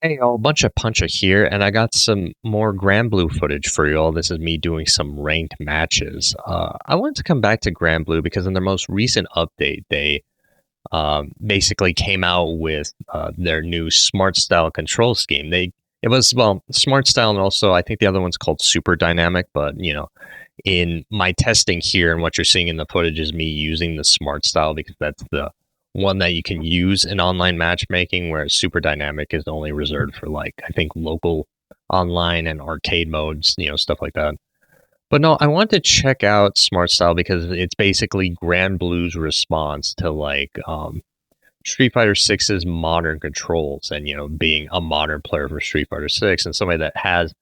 Hey, y'all, bunch of puncher here, and I got some more Granblue footage for you all. This is me doing some ranked matches. I wanted to come back to Granblue because in their most recent update, they basically came out with their new Smart Style control scheme. It was Smart Style, and also I think the other one's called Super Dynamic. But in my testing here and what you're seeing in the footage is me using the Smart Style because that's the one that you can use in online matchmaking, whereas Super Dynamic is only reserved for like I think local online and arcade modes, stuff like that. But no, I want to check out Smart Style because it's basically Grand Blue's response to like Street Fighter Six's modern controls, and being a modern player for Street Fighter Six and somebody that has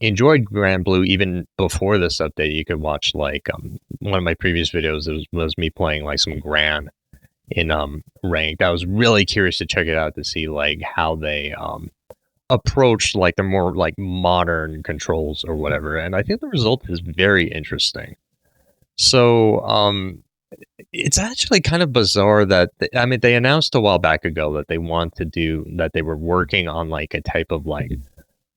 enjoyed Granblue even before this update. You could watch like one of my previous videos was me playing like some Gran in ranked. I was really curious to check it out to see like how they approached like the more like modern controls or whatever, and I think the result is very interesting. So it's actually kind of bizarre that I mean they announced a while back ago that they want to do that, they were working on like a type of like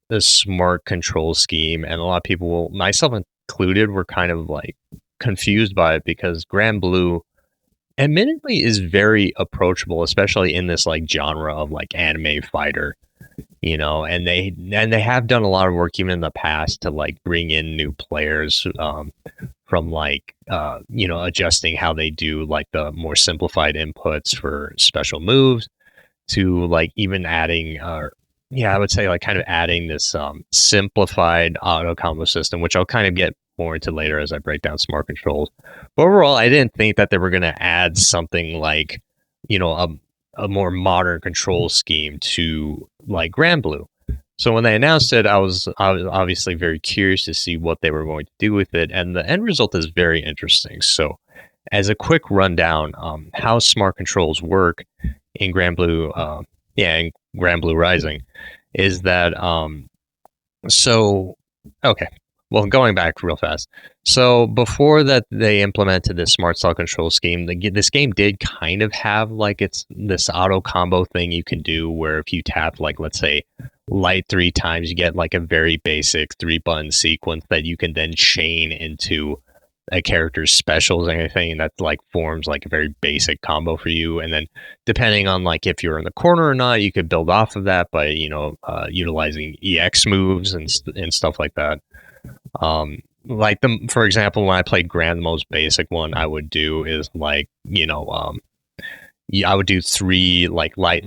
the smart control scheme, and a lot of people, myself included, were kind of like confused by it because Grand Blue admittedly is very approachable, especially in this like genre of like anime fighter, and they have done a lot of work even in the past to like bring in new players, from like adjusting how they do like the more simplified inputs for special moves to like even adding yeah, I would say like kind of adding this simplified auto combo system, which I'll kind of get more into later as I break down smart controls. But overall, I didn't think that they were going to add something like, you know, a more modern control scheme to like Granblue. So when they announced it, I was obviously very curious to see what they were going to do with it, and the end result is very interesting. So, as a quick rundown, how smart controls work in Granblue, in Granblue Rising, is that so okay. Well, going back real fast. So before that, they implemented this smart style control scheme. This game did kind of have like it's this auto combo thing you can do, where if you tap like let's say light 3 times, you get like a very basic 3 button sequence that you can then chain into a character's specials and anything, and that like forms like a very basic combo for you. And then depending on like if you're in the corner or not, you could build off of that by utilizing EX moves and stuff like that. Like for example, when I played Grand, the most basic one I would do is like I would do 3 like light,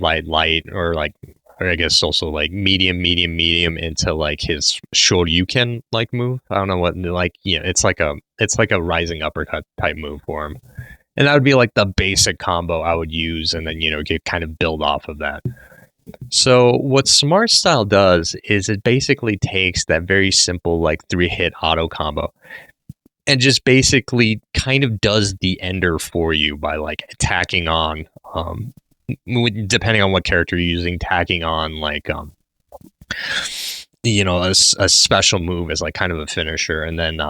or like, or I guess also like medium into like his Shoryuken like move. I don't know what, like, it's like a rising uppercut type move for him, and that would be like the basic combo I would use, and then get kind of build off of that. So what Smart Style does is it basically takes that very simple like 3-hit auto combo and just basically kind of does the ender for you by like tacking on, depending on what character you're using, tacking on like a special move as like kind of a finisher, and then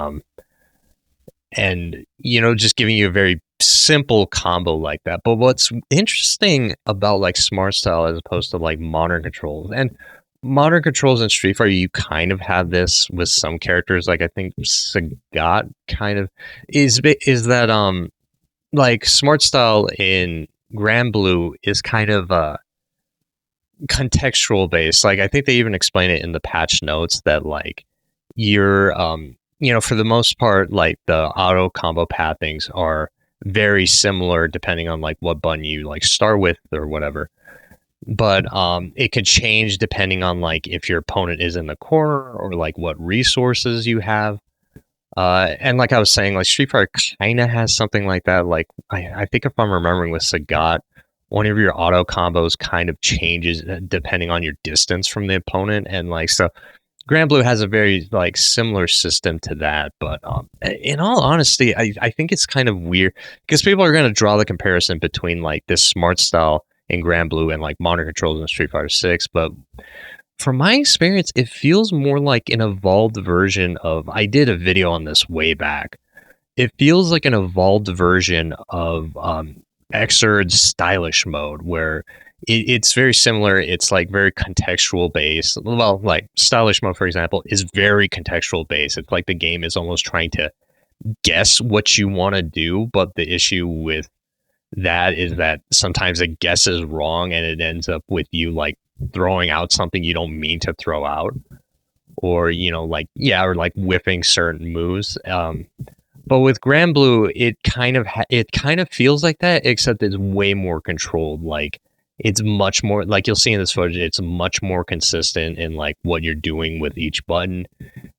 just giving you a very simple combo like that. But what's interesting about like Smart Style as opposed to like modern controls, and modern controls in Street Fighter, you kind of have this with some characters, like I think Sagat kind of is that like Smart Style in Granblue is kind of contextual based. Like I think they even explain it in the patch notes that like you're for the most part, like the auto combo pathings are very similar depending on like what button you like start with or whatever. But it could change depending on like if your opponent is in the corner or like what resources you have. And like I was saying, like Street Fighter kind of has something like that. Like I think if I'm remembering with Sagat, one of your auto combos kind of changes depending on your distance from the opponent, and like so. Granblue has a very like similar system to that, but in all honesty, I think it's kind of weird because people are going to draw the comparison between like this Smart Style in Granblue and like modern controls in Street Fighter 6. But from my experience, it feels more like an evolved version of. I did a video on this way back. It feels like an evolved version of Xrd stylish mode, where it's very similar. It's like very contextual based. Well, like stylish mode, for example, is very contextual based. It's like the game is almost trying to guess what you want to do, but the issue with that is that sometimes it guesses wrong and it ends up with you like throwing out something you don't mean to throw out, or like or like whiffing certain moves. But with Granblue, it kind of feels like that, except it's way more controlled. Like it's much more, like you'll see in this footage, it's much more consistent in like what you're doing with each button.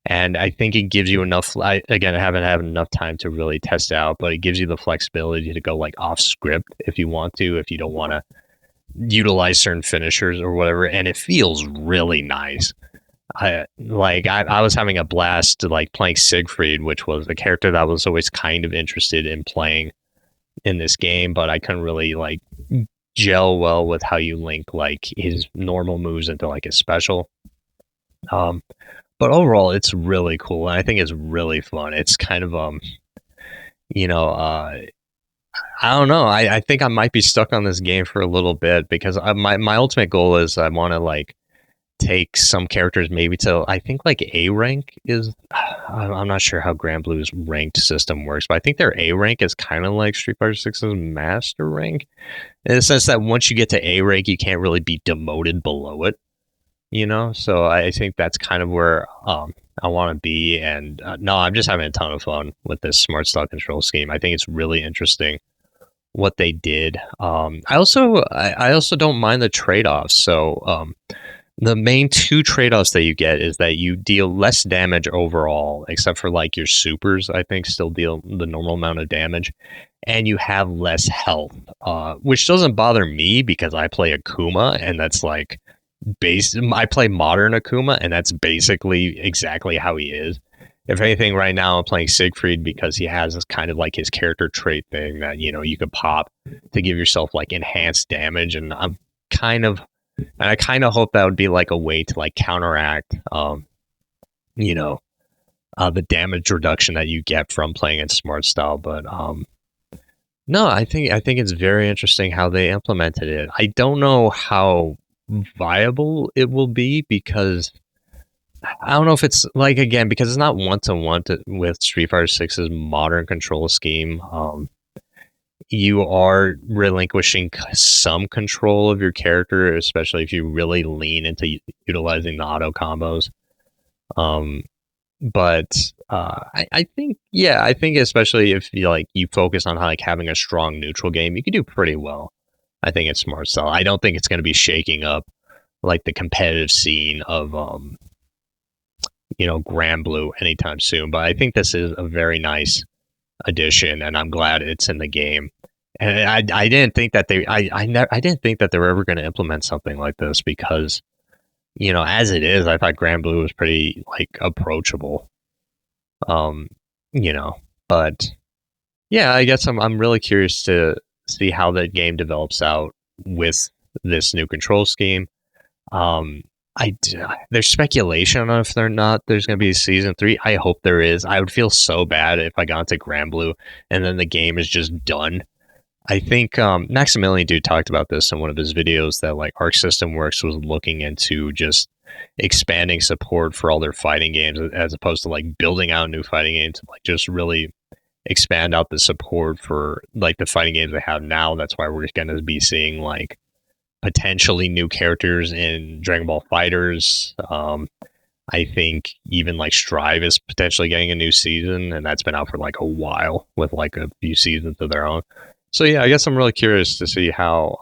And I think it gives you enough. I haven't had enough time to really test it out, but it gives you the flexibility to go like off script if you want to, if you don't want to utilize certain finishers or whatever. And it feels really nice. I was having a blast like playing Siegfried, which was a character that I was always kind of interested in playing in this game, but I couldn't really like gel well with how you link like his normal moves into like his special. But overall, it's really cool, and I think it's really fun. It's kind of I don't know. I think I might be stuck on this game for a little bit because my ultimate goal is I want to like take some characters maybe to, I think like A rank is, I'm not sure how Granblue's ranked system works, but I think their A rank is kind of like Street Fighter 6's master rank, in the sense that once you get to A rank, you can't really be demoted below it, so I think that's kind of where I want to be. And no, I'm just having a ton of fun with this smart style control scheme. I think it's really interesting what they did. I also don't mind the trade-offs. So the main two trade-offs that you get is that you deal less damage overall, except for like your supers, I think, still deal the normal amount of damage, and you have less health, which doesn't bother me because I play Akuma, and that's like I play modern Akuma, and that's basically exactly how he is. If anything, right now I'm playing Siegfried because he has this kind of like his character trait thing that you could pop to give yourself like enhanced damage, and I kind of hope that would be like a way to like counteract the damage reduction that you get from playing in smart style. But no, I think it's very interesting how they implemented it. I don't know how viable it will be because I don't know if it's like, again, because it's not one-to-one with Street Fighter 6's modern control scheme. You are relinquishing some control of your character, especially if you really lean into utilizing the auto combos. But I think especially if you focus on having a strong neutral game, you can do pretty well. I think it's smart style. I don't think it's going to be shaking up like the competitive scene of Granblue anytime soon. But I think this is a very nice addition, and I'm glad it's in the game. And I didn't think that I didn't think that they were ever going to implement something like this because, as it is, I thought Granblue was pretty like approachable. But yeah, I guess I'm really curious to see how the game develops out with this new control scheme. There's speculation on if there's going to be a season 3. I hope there is. I would feel so bad if I got to Granblue and then the game is just done. I think Maximilian Dude talked about this in one of his videos that like Arc System Works was looking into just expanding support for all their fighting games as opposed to like building out new fighting games, like just really expand out the support for like the fighting games they have now. That's why we're going to be seeing like potentially new characters in Dragon Ball FighterZ. I think even like Strive is potentially getting a new season, and that's been out for like a while with like a few seasons of their own. So yeah, I guess I'm really curious to see how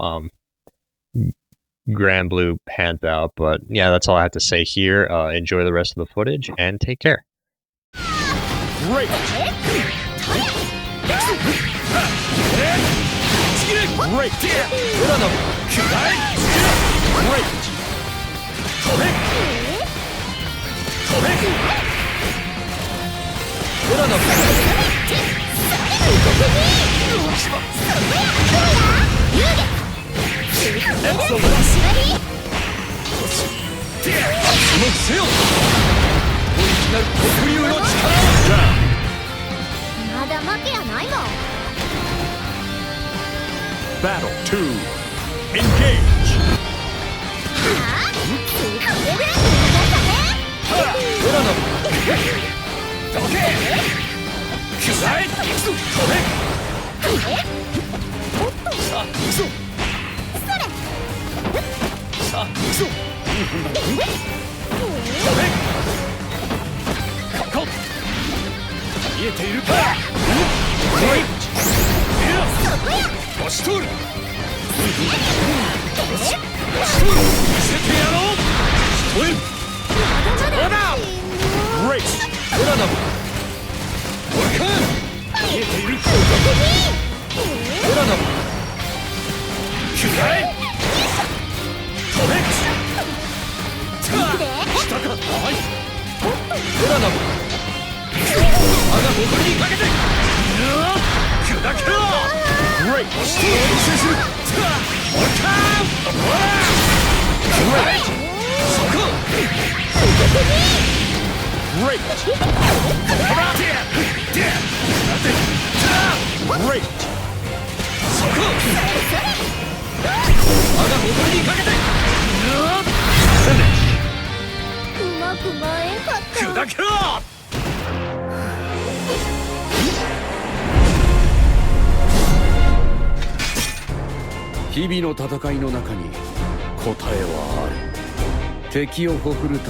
Granblue pans out. But yeah, that's all I have to say here. Enjoy the rest of the footage and take care. Great! Great! Battle 2. Engage! 裏のどけくらえ行くぞ飛べさあ行くぞさあ行くぞ飛べここ見えているか来い押し通る押し通る見せてやろう聞こえるどうだグレイスオラナム俺か見えているオラナムくらえ飛べ来たかはいオラナム我が誇りにかけて砕けろグレイ押し通る見せする俺かグレイそこGreat! Great! そこ我が誇りにかけてうまく舞えんかった砕けろ日々の戦いの中に答えはある。敵をほふるた